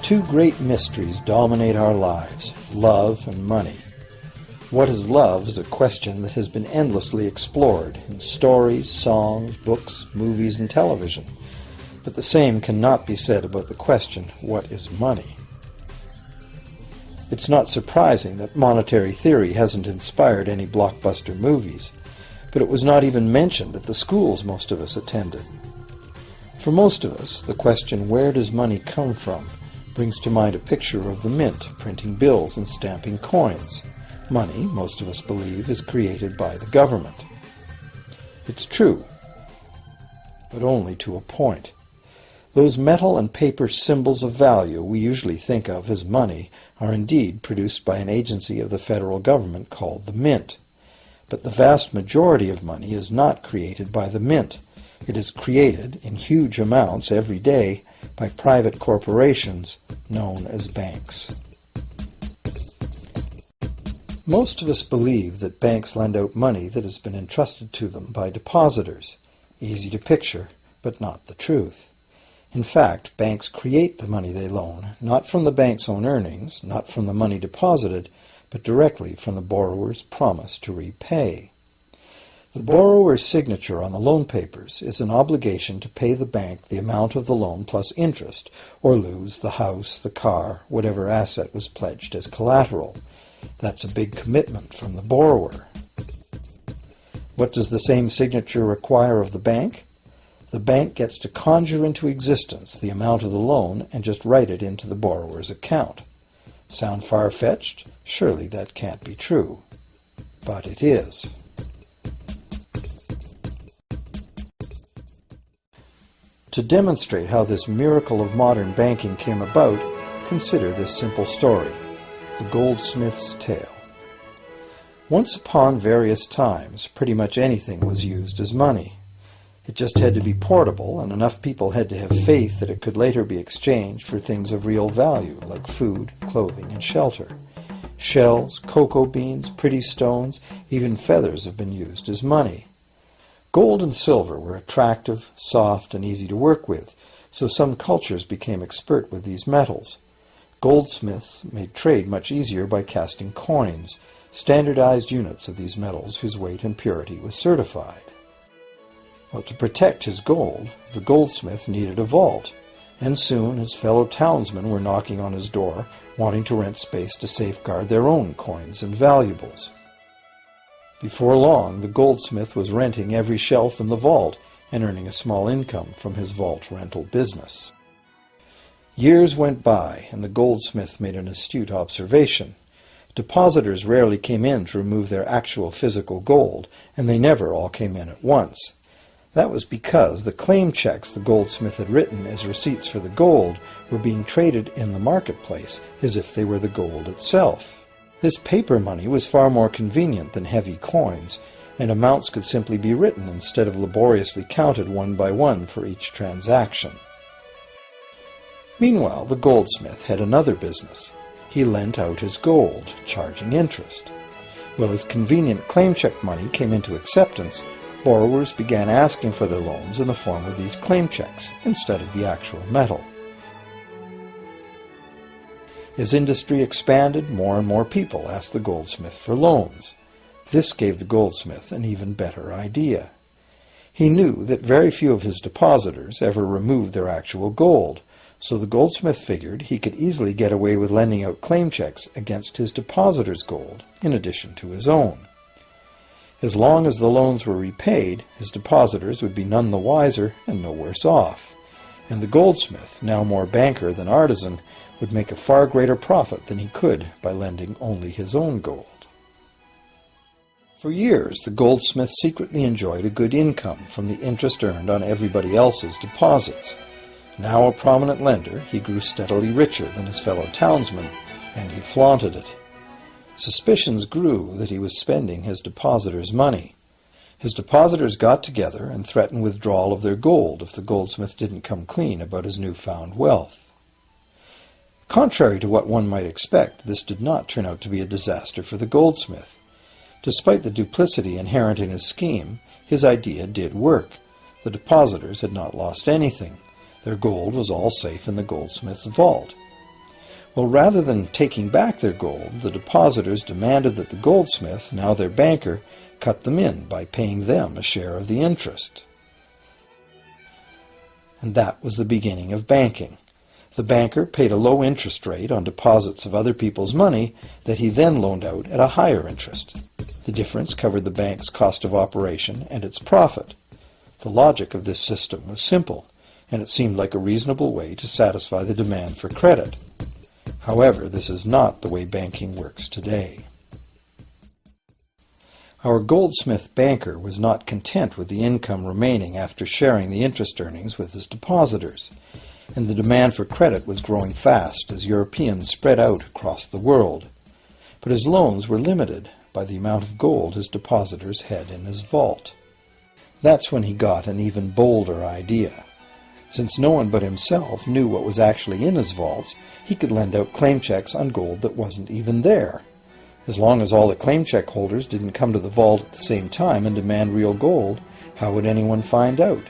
Two great mysteries dominate our lives, love and money. What is love is a question that has been endlessly explored in stories, songs, books, movies, and television. But the same cannot be said about the question, what is money? It's not surprising that monetary theory hasn't inspired any blockbuster movies, but it was not even mentioned at the schools most of us attended. For most of us, the question, where does money come from, brings to mind a picture of the mint printing bills and stamping coins. Money, most of us believe, is created by the government. It's true, but only to a point. Those metal and paper symbols of value we usually think of as money are indeed produced by an agency of the federal government called the mint. But the vast majority of money is not created by the mint. It is created in huge amounts every day by private corporations known as banks. Most of us believe that banks lend out money that has been entrusted to them by depositors. Easy to picture, but not the truth. In fact, banks create the money they loan, not from the bank's own earnings, not from the money deposited, but directly from the borrower's promise to repay. The borrower's signature on the loan papers is an obligation to pay the bank the amount of the loan plus interest, or lose the house, the car, whatever asset was pledged as collateral. That's a big commitment from the borrower. What does the same signature require of the bank? The bank gets to conjure into existence the amount of the loan and just write it into the borrower's account. Sound far-fetched? Surely that can't be true. But it is. To demonstrate how this miracle of modern banking came about, consider this simple story, the goldsmith's tale. Once upon various times, pretty much anything was used as money. It just had to be portable, and enough people had to have faith that it could later be exchanged for things of real value, like food, clothing, and shelter. Shells, cocoa beans, pretty stones, even feathers have been used as money. Gold and silver were attractive, soft, and easy to work with, so some cultures became expert with these metals. Goldsmiths made trade much easier by casting coins, standardized units of these metals whose weight and purity was certified. Well, to protect his gold, the goldsmith needed a vault, and soon his fellow townsmen were knocking on his door, wanting to rent space to safeguard their own coins and valuables. Before long, the goldsmith was renting every shelf in the vault and earning a small income from his vault rental business. Years went by, and the goldsmith made an astute observation. Depositors rarely came in to remove their actual physical gold, and they never all came in at once. That was because the claim checks the goldsmith had written as receipts for the gold were being traded in the marketplace as if they were the gold itself. This paper money was far more convenient than heavy coins, and amounts could simply be written instead of laboriously counted one by one for each transaction. Meanwhile, the goldsmith had another business. He lent out his gold, charging interest. Well, as convenient claim check money came into acceptance, borrowers began asking for their loans in the form of these claim checks instead of the actual metal. As industry expanded, more and more people asked the goldsmith for loans. This gave the goldsmith an even better idea. He knew that very few of his depositors ever removed their actual gold, so the goldsmith figured he could easily get away with lending out claim checks against his depositors' gold, in addition to his own. As long as the loans were repaid, his depositors would be none the wiser and no worse off, and the goldsmith, now more banker than artisan, would make a far greater profit than he could by lending only his own gold. For years, the goldsmith secretly enjoyed a good income from the interest earned on everybody else's deposits. Now a prominent lender, he grew steadily richer than his fellow townsmen, and he flaunted it. Suspicions grew that he was spending his depositors' money. His depositors got together and threatened withdrawal of their gold if the goldsmith didn't come clean about his newfound wealth. Contrary to what one might expect, this did not turn out to be a disaster for the goldsmith. Despite the duplicity inherent in his scheme, his idea did work. The depositors had not lost anything. Their gold was all safe in the goldsmith's vault. Well, rather than taking back their gold, the depositors demanded that the goldsmith, now their banker, cut them in by paying them a share of the interest. And that was the beginning of banking. The banker paid a low interest rate on deposits of other people's money that he then loaned out at a higher interest. The difference covered the bank's cost of operation and its profit. The logic of this system was simple, and it seemed like a reasonable way to satisfy the demand for credit. However, this is not the way banking works today. Our goldsmith banker was not content with the income remaining after sharing the interest earnings with his depositors, and the demand for credit was growing fast as Europeans spread out across the world. But his loans were limited by the amount of gold his depositors had in his vault. That's when he got an even bolder idea. Since no one but himself knew what was actually in his vaults, he could lend out claim checks on gold that wasn't even there. As long as all the claim check holders didn't come to the vault at the same time and demand real gold, how would anyone find out?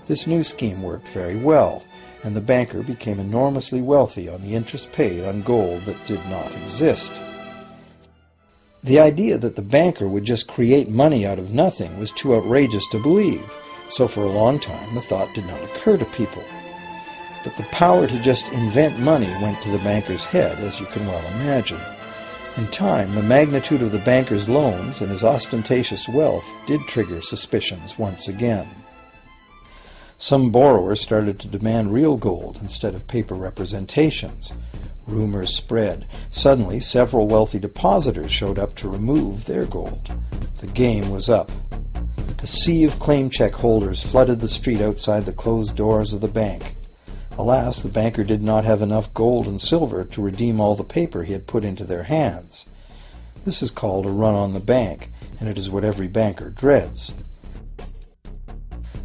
This new scheme worked very well, and the banker became enormously wealthy on the interest paid on gold that did not exist. The idea that the banker would just create money out of nothing was too outrageous to believe, so for a long time the thought did not occur to people. But the power to just invent money went to the banker's head, as you can well imagine. In time, the magnitude of the banker's loans and his ostentatious wealth did trigger suspicions once again. Some borrowers started to demand real gold instead of paper representations. Rumors spread. Suddenly, several wealthy depositors showed up to remove their gold. The game was up. A sea of claim check holders flooded the street outside the closed doors of the bank. Alas, the banker did not have enough gold and silver to redeem all the paper he had put into their hands. This is called a run on the bank, and it is what every banker dreads.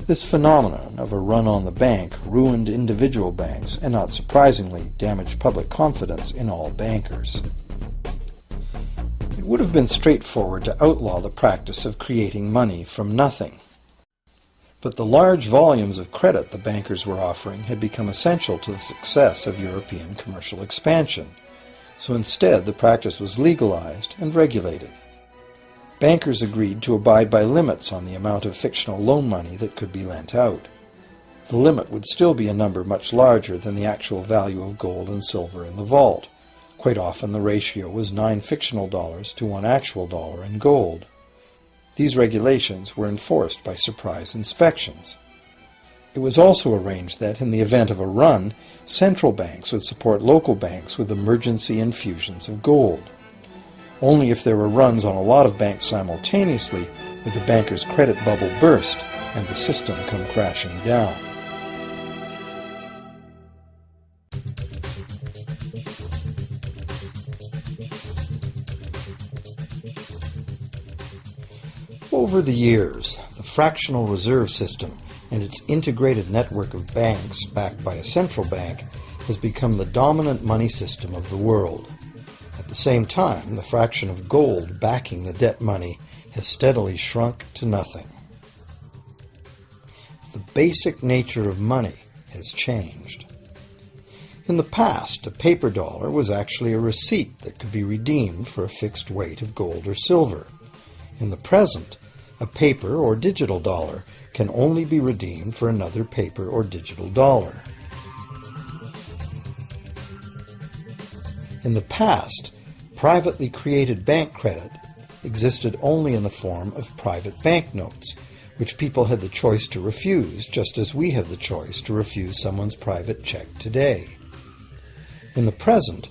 This phenomenon of a run on the bank ruined individual banks and, not surprisingly, damaged public confidence in all bankers. It would have been straightforward to outlaw the practice of creating money from nothing. But the large volumes of credit the bankers were offering had become essential to the success of European commercial expansion, so instead the practice was legalized and regulated. Bankers agreed to abide by limits on the amount of fictional loan money that could be lent out. The limit would still be a number much larger than the actual value of gold and silver in the vault. Quite often the ratio was 9 fictional dollars to 1 actual dollar in gold. These regulations were enforced by surprise inspections. It was also arranged that, in the event of a run, central banks would support local banks with emergency infusions of gold. Only if there were runs on a lot of banks simultaneously would the banker's credit bubble burst and the system come crashing down. Over the years, the fractional reserve system and its integrated network of banks backed by a central bank has become the dominant money system of the world. At the same time, the fraction of gold backing the debt money has steadily shrunk to nothing. The basic nature of money has changed. In the past, a paper dollar was actually a receipt that could be redeemed for a fixed weight of gold or silver. In the present, a paper or digital dollar can only be redeemed for another paper or digital dollar. In the past, privately created bank credit existed only in the form of private banknotes, which people had the choice to refuse, just as we have the choice to refuse someone's private check today. In the present,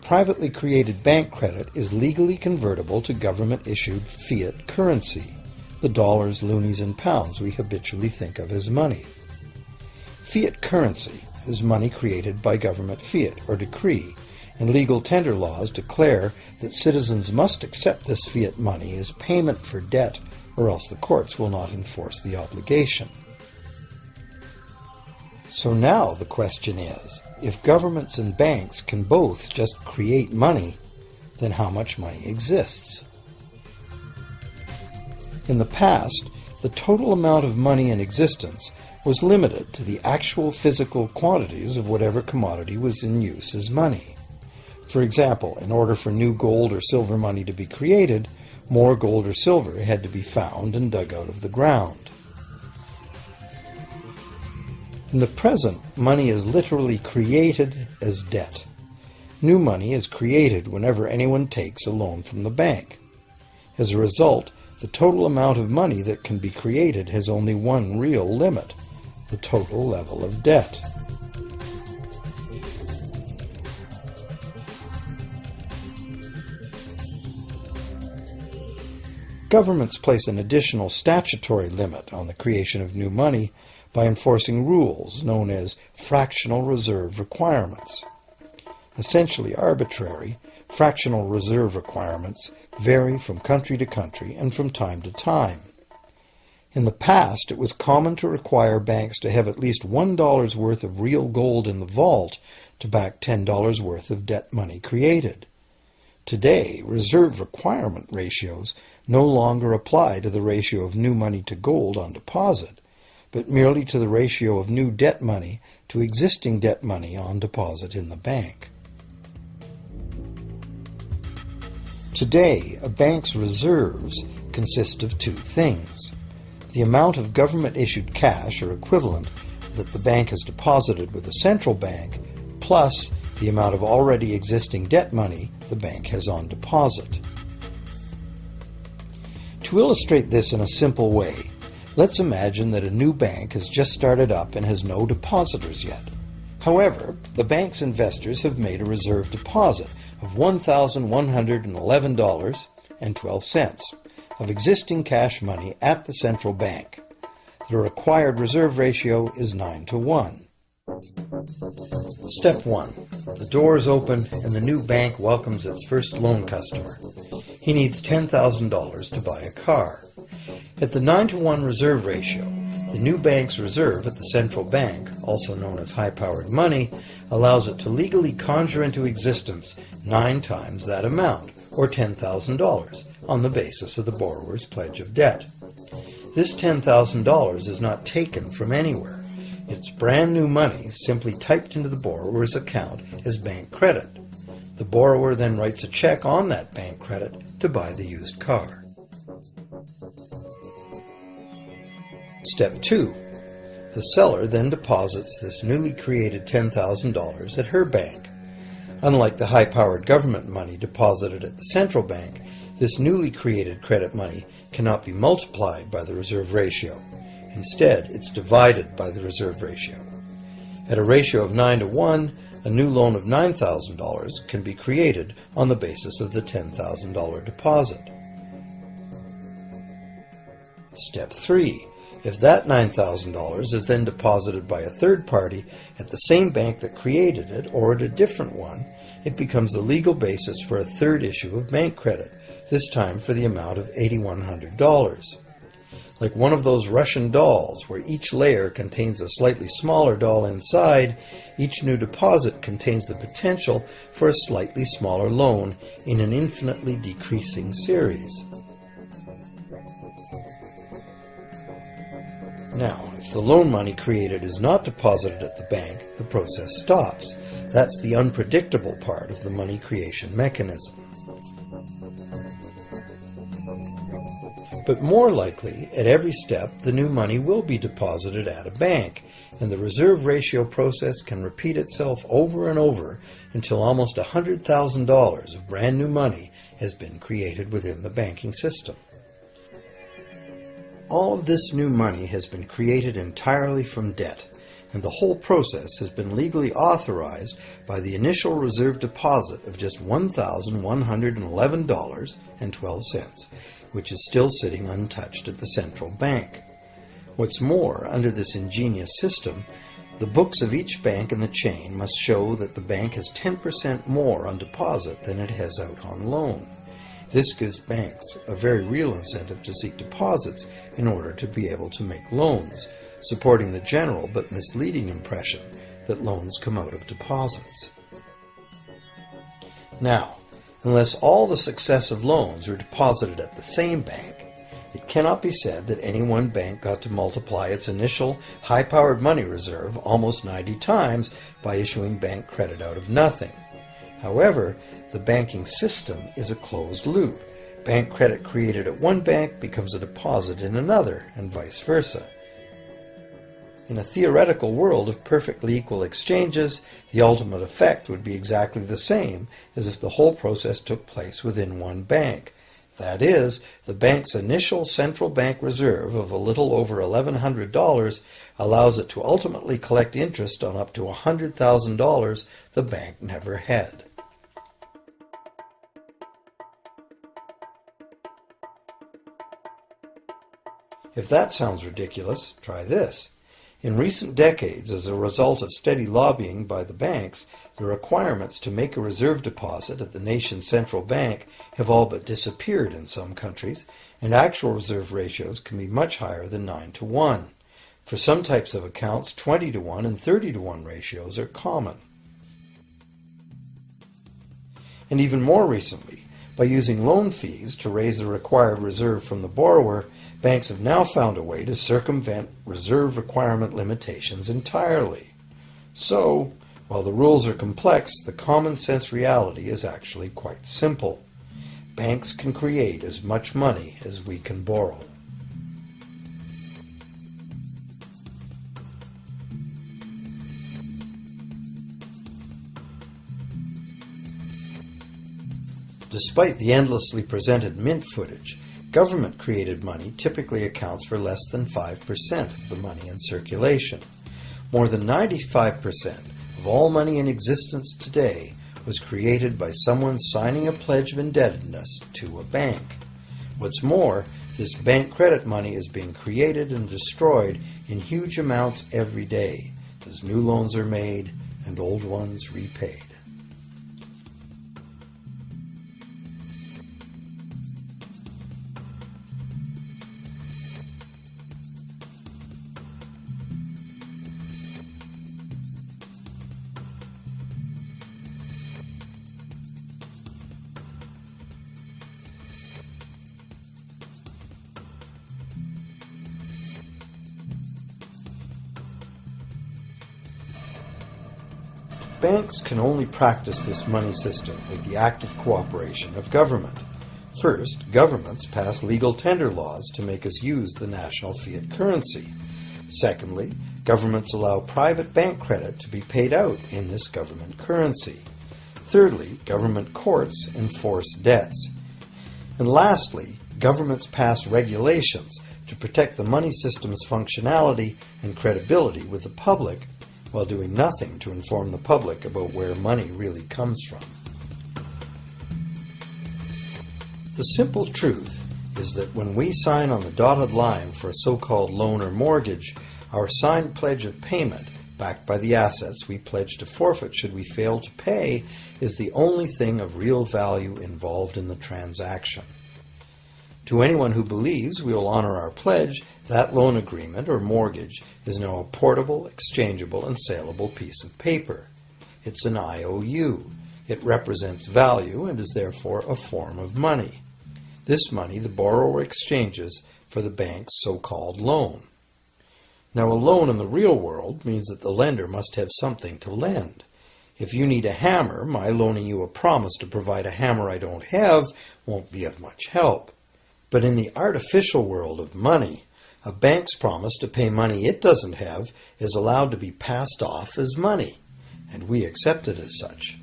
privately created bank credit is legally convertible to government-issued fiat currency, the dollars, loonies, and pounds we habitually think of as money. Fiat currency is money created by government fiat or decree, and legal tender laws declare that citizens must accept this fiat money as payment for debt, or else the courts will not enforce the obligation. So now the question is, if governments and banks can both just create money, then how much money exists? In the past, the total amount of money in existence was limited to the actual physical quantities of whatever commodity was in use as money. For example, in order for new gold or silver money to be created, more gold or silver had to be found and dug out of the ground. In the present, money is literally created as debt. New money is created whenever anyone takes a loan from the bank. As a result, the total amount of money that can be created has only one real limit: the total level of debt. Governments place an additional statutory limit on the creation of new money by enforcing rules known as fractional reserve requirements. Essentially arbitrary, fractional reserve requirements vary from country to country and from time to time. In the past, it was common to require banks to have at least $1 worth of real gold in the vault to back $10 worth of debt money created. Today, reserve requirement ratios no longer apply to the ratio of new money to gold on deposit, but merely to the ratio of new debt money to existing debt money on deposit in the bank. Today, a bank's reserves consist of two things: the amount of government-issued cash or equivalent that the bank has deposited with the central bank, plus the amount of already existing debt money the bank has on deposit. To illustrate this in a simple way, let's imagine that a new bank has just started up and has no depositors yet. However, the bank's investors have made a reserve deposit of $1,111.12 of existing cash money at the central bank. The required reserve ratio is 9-to-1. Step 1. The door is open and the new bank welcomes its first loan customer. He needs $10,000 to buy a car. At the 9-to-1 reserve ratio, the new bank's reserve at the central bank, also known as high-powered money, allows it to legally conjure into existence 9 times that amount, or $10,000, on the basis of the borrower's pledge of debt. This $10,000 is not taken from anywhere. It's brand new money simply typed into the borrower's account as bank credit. The borrower then writes a check on that bank credit to buy the used car. Step 2. The seller then deposits this newly created $10,000 at her bank. Unlike the high-powered government money deposited at the central bank, this newly created credit money cannot be multiplied by the reserve ratio. Instead, it's divided by the reserve ratio. At a ratio of 9-to-1, a new loan of $9,000 can be created on the basis of the $10,000 deposit. Step 3. If that $9,000 is then deposited by a third party at the same bank that created it or at a different one, it becomes the legal basis for a third issue of bank credit, this time for the amount of $8,100. Like one of those Russian dolls where each layer contains a slightly smaller doll inside, each new deposit contains the potential for a slightly smaller loan in an infinitely decreasing series. Now, if the loan money created is not deposited at the bank, the process stops. That's the unpredictable part of the money creation mechanism. But more likely, at every step, the new money will be deposited at a bank, and the reserve ratio process can repeat itself over and over until almost $100,000 of brand new money has been created within the banking system. All of this new money has been created entirely from debt, and the whole process has been legally authorized by the initial reserve deposit of just $1,111.12, which is still sitting untouched at the central bank. What's more, under this ingenious system, the books of each bank in the chain must show that the bank has 10% more on deposit than it has out on loan. This gives banks a very real incentive to seek deposits in order to be able to make loans, supporting the general but misleading impression that loans come out of deposits. Now, unless all the successive loans are deposited at the same bank, It cannot be said that any one bank got to multiply its initial high-powered money reserve almost 90 times by issuing bank credit out of nothing. However, the banking system is a closed loop. Bank credit created at one bank becomes a deposit in another, and vice versa. In a theoretical world of perfectly equal exchanges, the ultimate effect would be exactly the same as if the whole process took place within one bank. That is, the bank's initial central bank reserve of a little over $1,100 allows it to ultimately collect interest on up to $100,000 the bank never had. If that sounds ridiculous, try this. In recent decades, as a result of steady lobbying by the banks, the requirements to make a reserve deposit at the nation's central bank have all but disappeared in some countries, and actual reserve ratios can be much higher than 9-to-1. For some types of accounts, 20-to-1 and 30-to-1 ratios are common. And even more recently, by using loan fees to raise the required reserve from the borrower, banks have now found a way to circumvent reserve requirement limitations entirely. So, while the rules are complex, the common sense reality is actually quite simple. Banks can create as much money as we can borrow. Despite the endlessly presented mint footage, government-created money typically accounts for less than 5% of the money in circulation. More than 95% of all money in existence today was created by someone signing a pledge of indebtedness to a bank. What's more, this bank credit money is being created and destroyed in huge amounts every day, as new loans are made and old ones repaid. Banks can only practice this money system with the active cooperation of government. First, governments pass legal tender laws to make us use the national fiat currency. Secondly, governments allow private bank credit to be paid out in this government currency. Thirdly, government courts enforce debts. And lastly, governments pass regulations to protect the money system's functionality and credibility with the public, while doing nothing to inform the public about where money really comes from. The simple truth is that when we sign on the dotted line for a so-called loan or mortgage, our signed pledge of payment, backed by the assets we pledge to forfeit should we fail to pay, is the only thing of real value involved in the transaction. To anyone who believes we will honor our pledge, that loan agreement or mortgage is now a portable, exchangeable, and saleable piece of paper. It's an IOU. It represents value and is therefore a form of money. This money the borrower exchanges for the bank's so-called loan. Now, a loan in the real world means that the lender must have something to lend. If you need a hammer, my loaning you a promise to provide a hammer I don't have won't be of much help. But in the artificial world of money, a bank's promise to pay money it doesn't have is allowed to be passed off as money, and we accept it as such.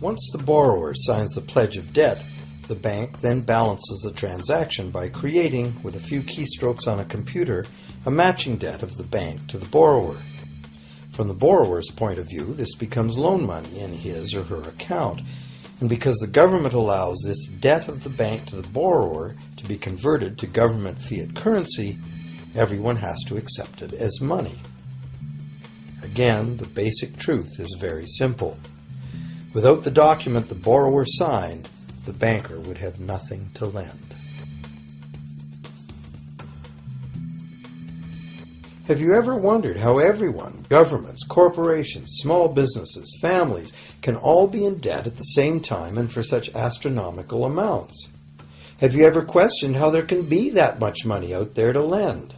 Once the borrower signs the pledge of debt, the bank then balances the transaction by creating, with a few keystrokes on a computer, a matching debt of the bank to the borrower. From the borrower's point of view, this becomes loan money in his or her account, and because the government allows this debt of the bank to the borrower to be converted to government fiat currency, everyone has to accept it as money. Again, the basic truth is very simple. Without the document the borrower signed, the banker would have nothing to lend. Have you ever wondered how everyone, governments, corporations, small businesses, families, can all be in debt at the same time and for such astronomical amounts? Have you ever questioned how there can be that much money out there to lend?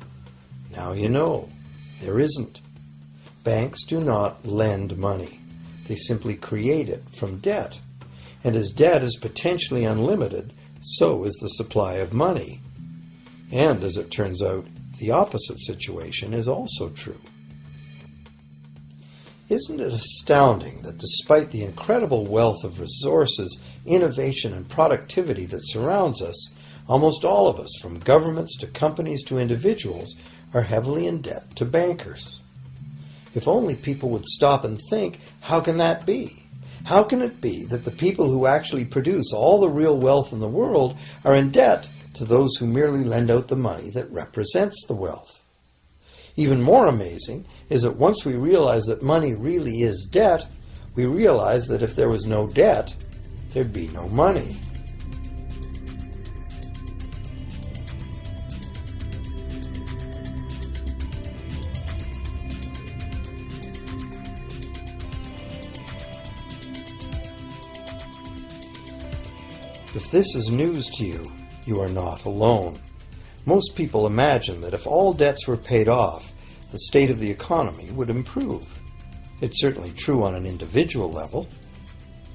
Now you know. There isn't. Banks do not lend money. They simply create it from debt. And as debt is potentially unlimited, so is the supply of money. And as it turns out, the opposite situation is also true. Isn't it astounding that despite the incredible wealth of resources, innovation, and productivity that surrounds us, almost all of us, from governments to companies to individuals, are heavily in debt to bankers? If only people would stop and think, how can that be? How can it be that the people who actually produce all the real wealth in the world are in debt to those who merely lend out the money that represents the wealth? Even more amazing is that once we realize that money really is debt, we realize that if there was no debt, there'd be no money. If this is news to you, you are not alone. Most people imagine that if all debts were paid off, the state of the economy would improve. It's certainly true on an individual level.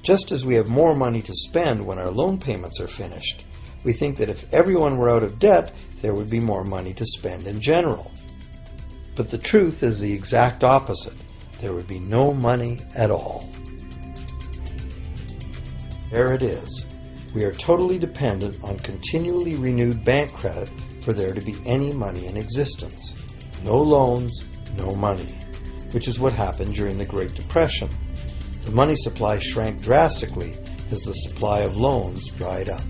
Just as we have more money to spend when our loan payments are finished, we think that if everyone were out of debt, there would be more money to spend in general. But the truth is the exact opposite. There would be no money at all. There it is. We are totally dependent on continually renewed bank credit for there to be any money in existence. No loans, no money, which is what happened during the Great Depression. The money supply shrank drastically as the supply of loans dried up.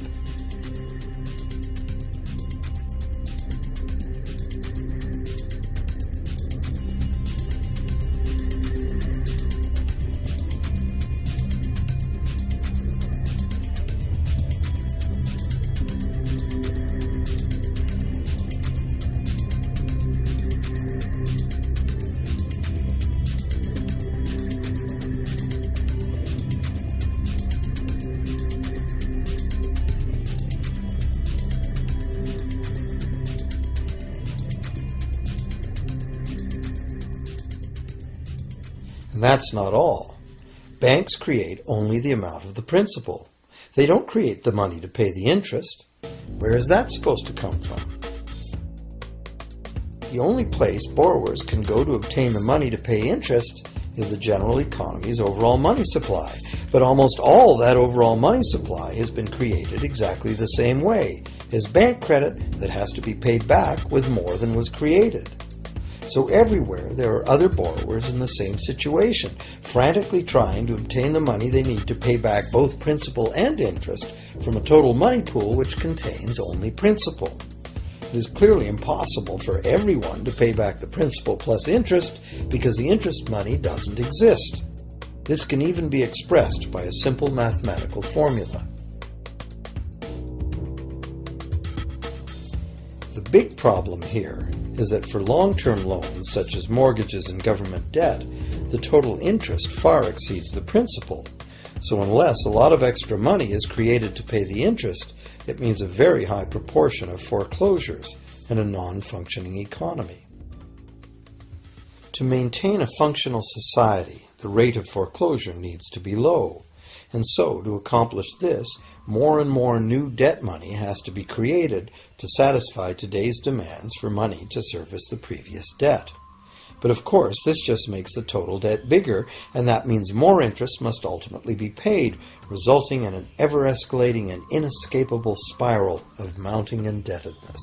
And that's not all. Banks create only the amount of the principal. They don't create the money to pay the interest. Where is that supposed to come from? The only place borrowers can go to obtain the money to pay interest is the general economy's overall money supply. But almost all that overall money supply has been created exactly the same way, as bank credit that has to be paid back with more than was created. So everywhere there are other borrowers in the same situation, frantically trying to obtain the money they need to pay back both principal and interest from a total money pool which contains only principal. It is clearly impossible for everyone to pay back the principal plus interest because the interest money doesn't exist. This can even be expressed by a simple mathematical formula. The big problem here is that for long-term loans, such as mortgages and government debt, the total interest far exceeds the principal. So unless a lot of extra money is created to pay the interest, it means a very high proportion of foreclosures and a non-functioning economy. To maintain a functional society, the rate of foreclosure needs to be low. And so, to accomplish this, more and more new debt money has to be created to satisfy today's demands for money to service the previous debt. But of course, this just makes the total debt bigger, and that means more interest must ultimately be paid, resulting in an ever-escalating and inescapable spiral of mounting indebtedness.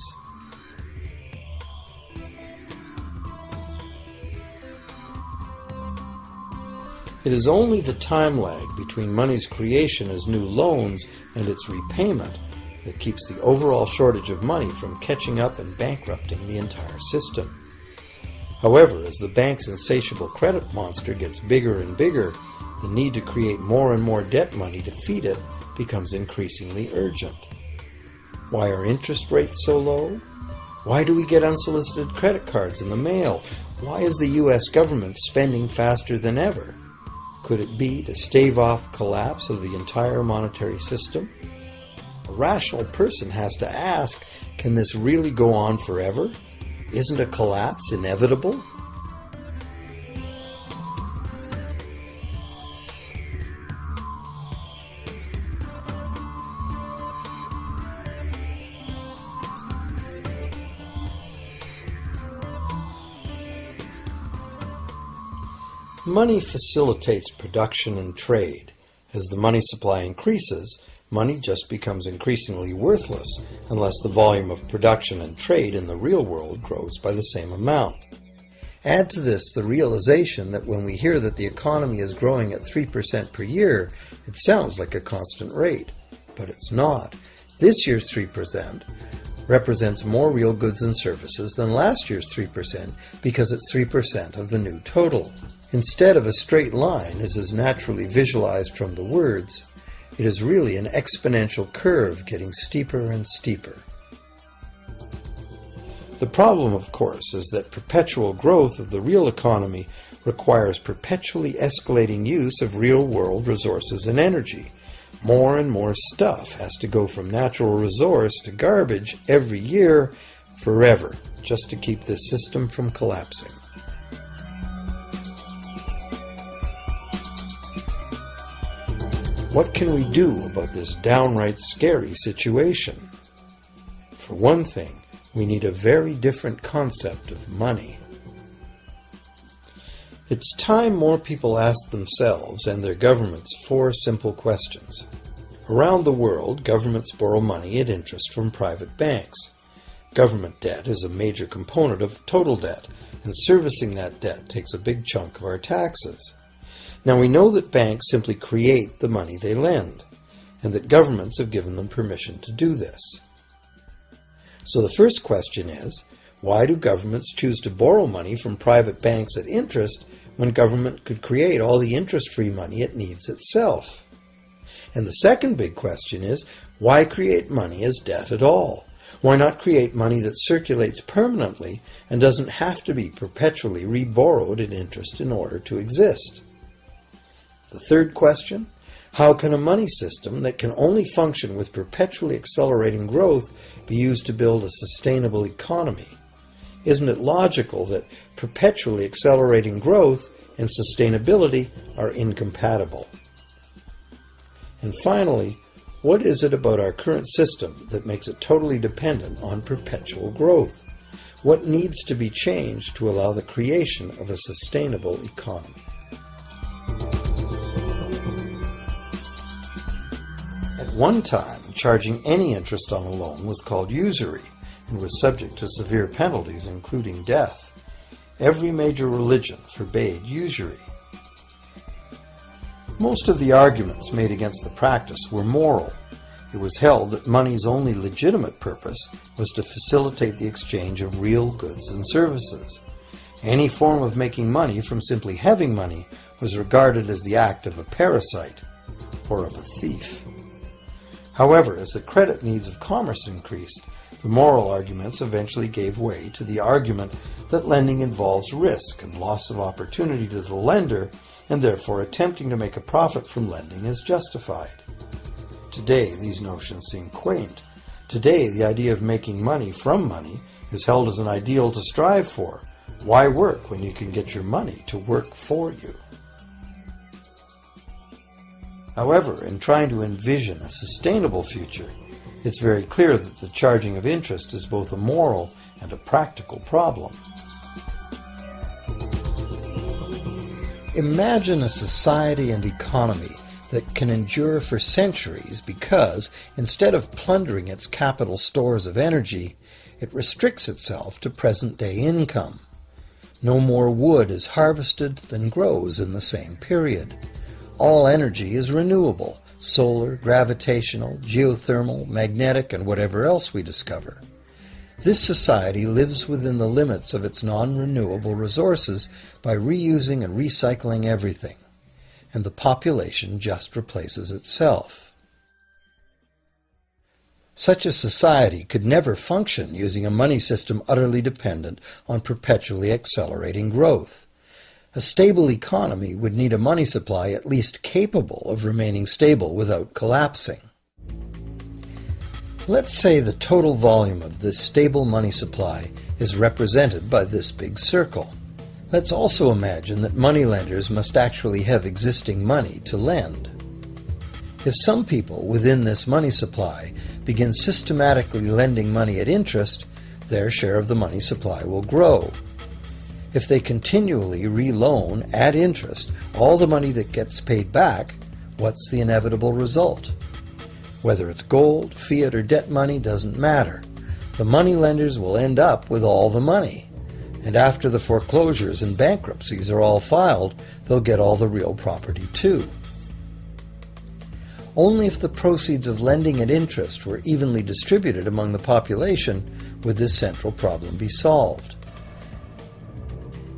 It is only the time lag between money's creation as new loans and its repayment that keeps the overall shortage of money from catching up and bankrupting the entire system. However, as the bank's insatiable credit monster gets bigger and bigger, the need to create more and more debt money to feed it becomes increasingly urgent. Why are interest rates so low? Why do we get unsolicited credit cards in the mail? Why is the U.S. government spending faster than ever? Could it be to stave off collapse of the entire monetary system? A rational person has to ask, can this really go on forever? Isn't a collapse inevitable? Money facilitates production and trade. As the money supply increases, money just becomes increasingly worthless unless the volume of production and trade in the real world grows by the same amount. Add to this the realization that when we hear that the economy is growing at 3% per year, it sounds like a constant rate, but it's not. This year's 3% represents more real goods and services than last year's 3% because it's 3% of the new total. Instead of a straight line, as is naturally visualized from the words, it is really an exponential curve getting steeper and steeper. The problem, of course, is that perpetual growth of the real economy requires perpetually escalating use of real-world resources and energy. More and more stuff has to go from natural resource to garbage every year, forever, just to keep this system from collapsing. What can we do about this downright scary situation? For one thing, we need a very different concept of money. It's time more people asked themselves and their governments 4 simple questions. Around the world, governments borrow money at interest from private banks. Government debt is a major component of total debt, and servicing that debt takes a big chunk of our taxes. Now we know that banks simply create the money they lend, and that governments have given them permission to do this. So the first question is, why do governments choose to borrow money from private banks at interest when government could create all the interest-free money it needs itself? And the second big question is, why create money as debt at all? Why not create money that circulates permanently and doesn't have to be perpetually reborrowed at interest in order to exist? The third question, how can a money system that can only function with perpetually accelerating growth be used to build a sustainable economy? Isn't it logical that perpetually accelerating growth and sustainability are incompatible? And finally, what is it about our current system that makes it totally dependent on perpetual growth? What needs to be changed to allow the creation of a sustainable economy? At one time, charging any interest on a loan was called usury and was subject to severe penalties, including death. Every major religion forbade usury. Most of the arguments made against the practice were moral. It was held that money's only legitimate purpose was to facilitate the exchange of real goods and services. Any form of making money from simply having money was regarded as the act of a parasite or of a thief. However, as the credit needs of commerce increased, the moral arguments eventually gave way to the argument that lending involves risk and loss of opportunity to the lender, and therefore attempting to make a profit from lending is justified. Today, these notions seem quaint. Today, the idea of making money from money is held as an ideal to strive for. Why work when you can get your money to work for you? However, in trying to envision a sustainable future, it's very clear that the charging of interest is both a moral and a practical problem. Imagine a society and economy that can endure for centuries because, instead of plundering its capital stores of energy, it restricts itself to present-day income. No more wood is harvested than grows in the same period. All energy is renewable, solar, gravitational, geothermal, magnetic, and whatever else we discover. This society lives within the limits of its non-renewable resources by reusing and recycling everything, and the population just replaces itself. Such a society could never function using a money system utterly dependent on perpetually accelerating growth. A stable economy would need a money supply at least capable of remaining stable without collapsing. Let's say the total volume of this stable money supply is represented by this big circle. Let's also imagine that moneylenders must actually have existing money to lend. If some people within this money supply begin systematically lending money at interest, their share of the money supply will grow. If they continually re-loan at interest all the money that gets paid back, what's the inevitable result? Whether it's gold, fiat, or debt money doesn't matter. The moneylenders will end up with all the money. And after the foreclosures and bankruptcies are all filed, they'll get all the real property too. Only if the proceeds of lending at interest were evenly distributed among the population would this central problem be solved.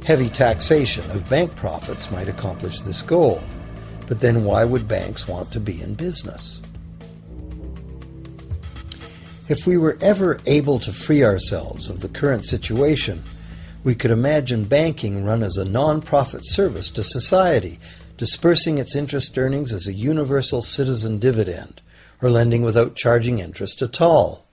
Heavy taxation of bank profits might accomplish this goal, but then why would banks want to be in business? If we were ever able to free ourselves of the current situation, we could imagine banking run as a non-profit service to society, dispersing its interest earnings as a universal citizen dividend, or lending without charging interest at all.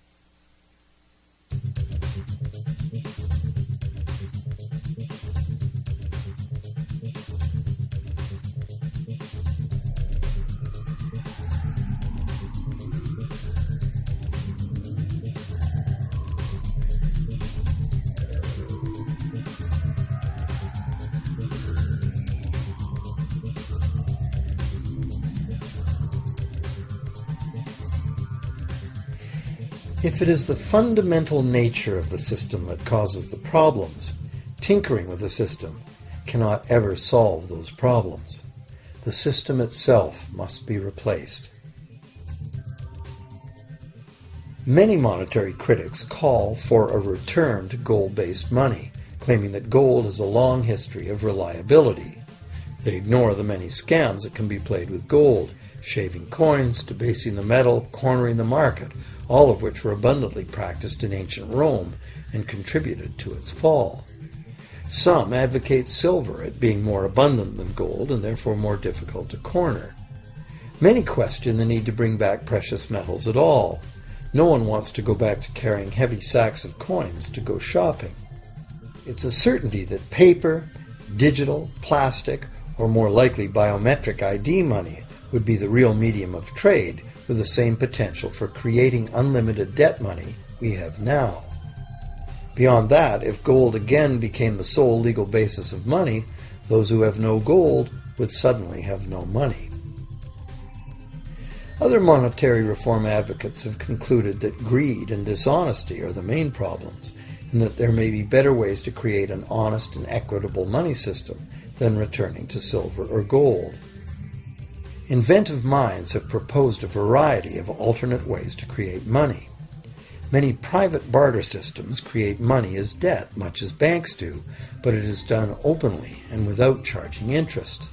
If it is the fundamental nature of the system that causes the problems, tinkering with the system cannot ever solve those problems. The system itself must be replaced. Many monetary critics call for a return to gold-based money, claiming that gold has a long history of reliability. They ignore the many scams that can be played with gold, shaving coins, debasing the metal, cornering the market, all of which were abundantly practiced in ancient Rome and contributed to its fall. Some advocate silver at being more abundant than gold and therefore more difficult to corner. Many question the need to bring back precious metals at all. No one wants to go back to carrying heavy sacks of coins to go shopping. It's a certainty that paper, digital, plastic, or more likely biometric ID money would be the real medium of trade, with the same potential for creating unlimited debt money we have now. Beyond that, if gold again became the sole legal basis of money, those who have no gold would suddenly have no money. Other monetary reform advocates have concluded that greed and dishonesty are the main problems, and that there may be better ways to create an honest and equitable money system than returning to silver or gold. Inventive minds have proposed a variety of alternate ways to create money. Many private barter systems create money as debt, much as banks do, but it is done openly and without charging interest.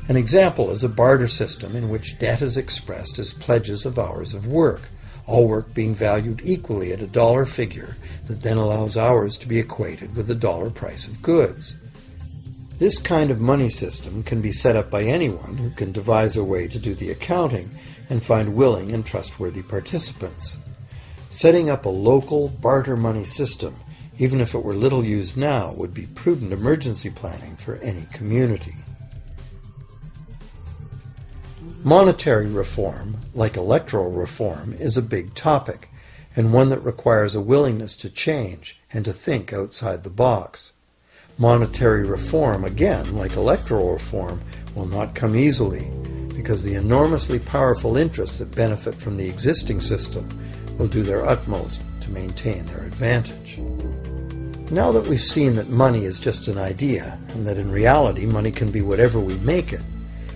An example is a barter system in which debt is expressed as pledges of hours of work, all work being valued equally at a dollar figure that then allows hours to be equated with the dollar price of goods. This kind of money system can be set up by anyone who can devise a way to do the accounting and find willing and trustworthy participants. Setting up a local barter money system, even if it were little used now, would be prudent emergency planning for any community. Monetary reform, like electoral reform, is a big topic, and one that requires a willingness to change and to think outside the box. Monetary reform, again, like electoral reform, will not come easily, because the enormously powerful interests that benefit from the existing system will do their utmost to maintain their advantage. Now that we've seen that money is just an idea, and that in reality money can be whatever we make it,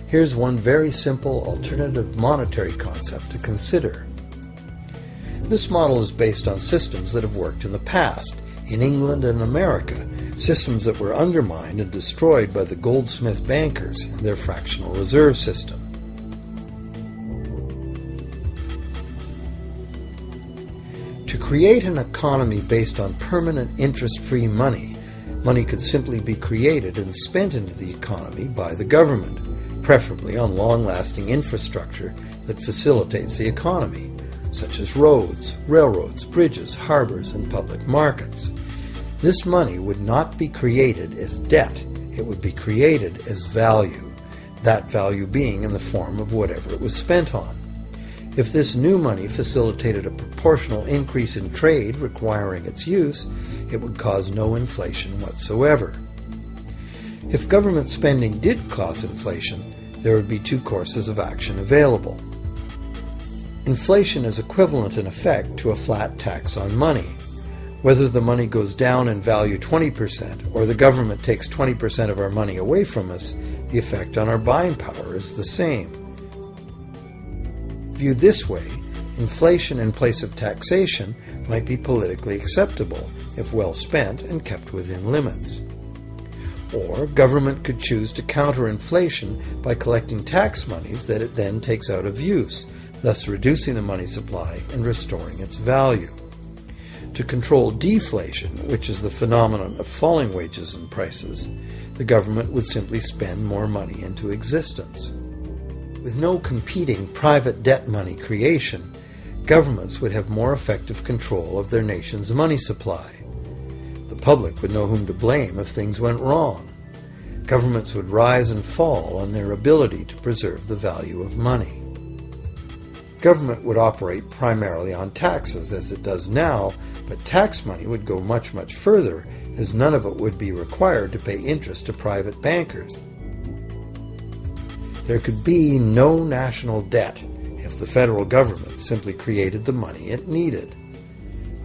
here's one very simple alternative monetary concept to consider. This model is based on systems that have worked in the past, in England and America, systems that were undermined and destroyed by the goldsmith bankers and their fractional reserve system. create an economy based on permanent interest-free money, money could simply be created and spent into the economy by the government, preferably on long-lasting infrastructure that facilitates the economy, such as roads, railroads, bridges, harbors, and public markets. This money would not be created as debt, it would be created as value, that value being in the form of whatever it was spent on. If this new money facilitated a proportional increase in trade requiring its use, it would cause no inflation whatsoever. If government spending did cause inflation, there would be two courses of action available. Inflation is equivalent in effect to a flat tax on money. Whether the money goes down in value 20% or the government takes 20% of our money away from us, the effect on our buying power is the same. Viewed this way, inflation in place of taxation might be politically acceptable if well spent and kept within limits. Or government could choose to counter inflation by collecting tax monies that it then takes out of use, thus reducing the money supply and restoring its value. To control deflation, which is the phenomenon of falling wages and prices, the government would simply spend more money into existence. With no competing private debt money creation, governments would have more effective control of their nation's money supply. The public would know whom to blame if things went wrong. Governments would rise and fall on their ability to preserve the value of money. Government would operate primarily on taxes, as it does now, but tax money would go much, much further, as none of it would be required to pay interest to private bankers. There could be no national debt if the federal government simply created the money it needed.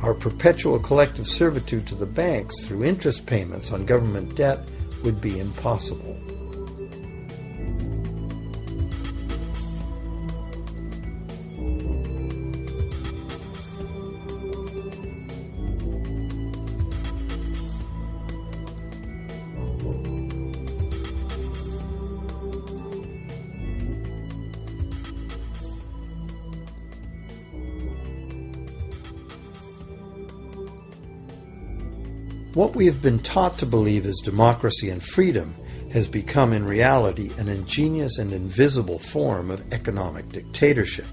Our perpetual collective servitude to the banks through interest payments on government debt would be impossible. What we have been taught to believe as democracy and freedom has become in reality an ingenious and invisible form of economic dictatorship.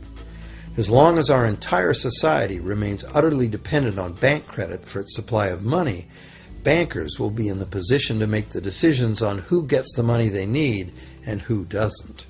As long as our entire society remains utterly dependent on bank credit for its supply of money, bankers will be in the position to make the decisions on who gets the money they need and who doesn't.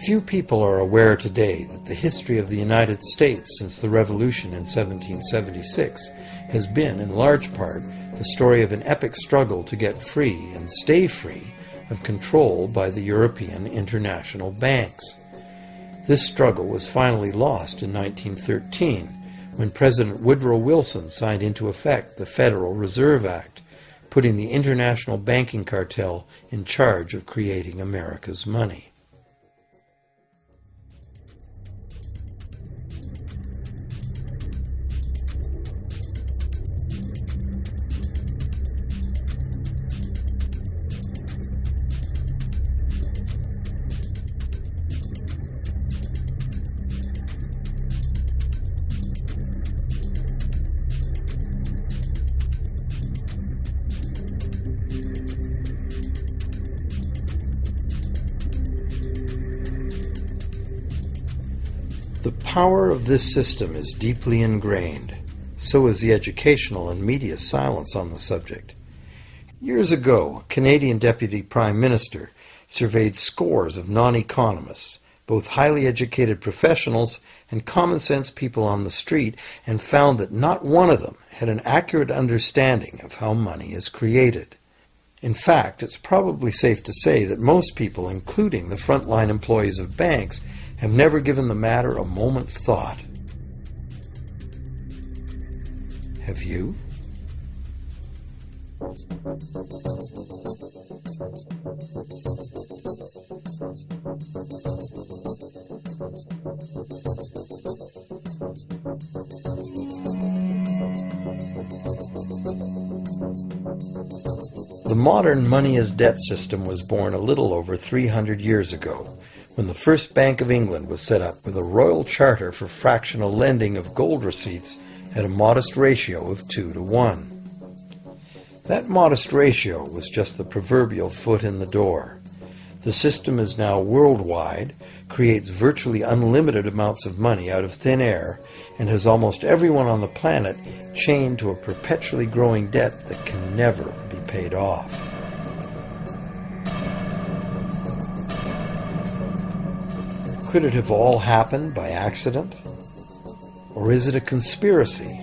Few people are aware today that the history of the United States since the Revolution in 1776 has been, in large part, the story of an epic struggle to get free and stay free of control by the European international banks. This struggle was finally lost in 1913 when President Woodrow Wilson signed into effect the Federal Reserve Act, putting the international banking cartel in charge of creating America's money. power of this system is deeply ingrained. So is the educational and media silence on the subject. Years ago, a Canadian Deputy Prime Minister surveyed scores of non-economists, both highly educated professionals and common-sense people on the street, and found that not one of them had an accurate understanding of how money is created. In fact, it's probably safe to say that most people, including the frontline employees of banks, have never given the matter a moment's thought. Have you? The modern money-as-debt system was born a little over 300 years ago, when the first Bank of England was set up with a royal charter for fractional lending of gold receipts at a modest ratio of 2 to 1. That modest ratio was just the proverbial foot in the door. The system is now worldwide, creates virtually unlimited amounts of money out of thin air, and has almost everyone on the planet chained to a perpetually growing debt that can never be paid off. Could it have all happened by accident? Or is it a conspiracy?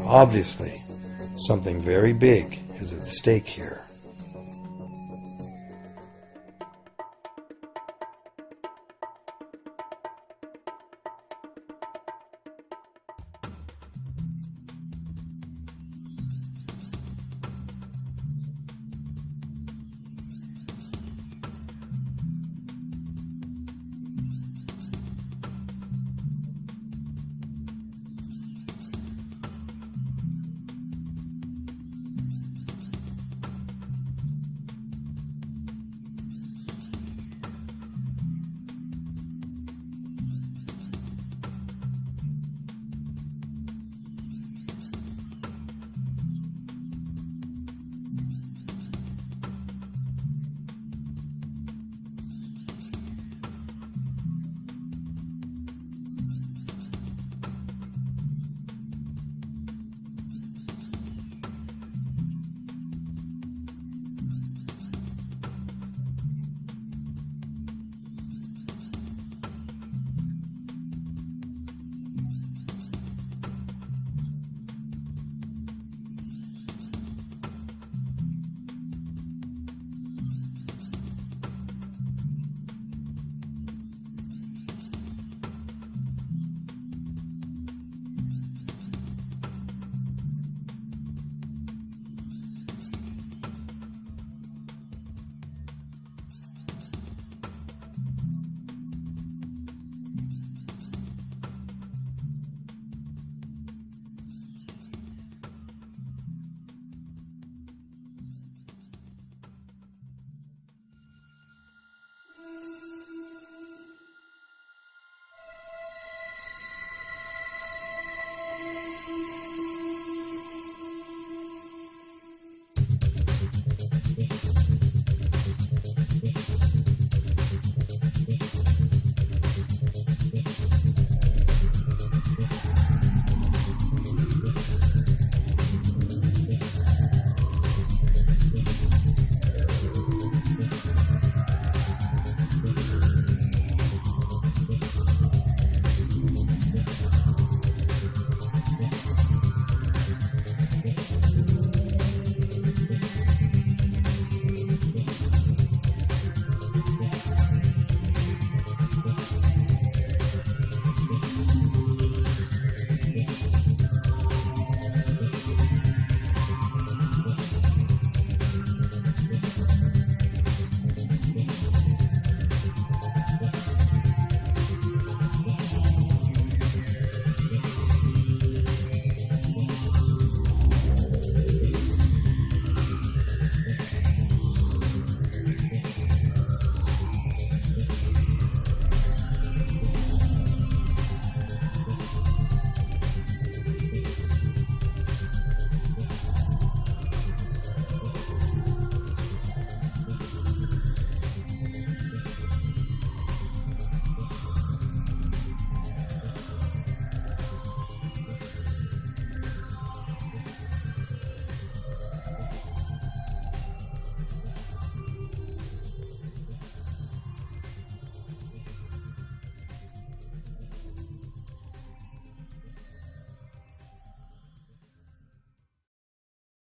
Obviously, something very big is at stake here.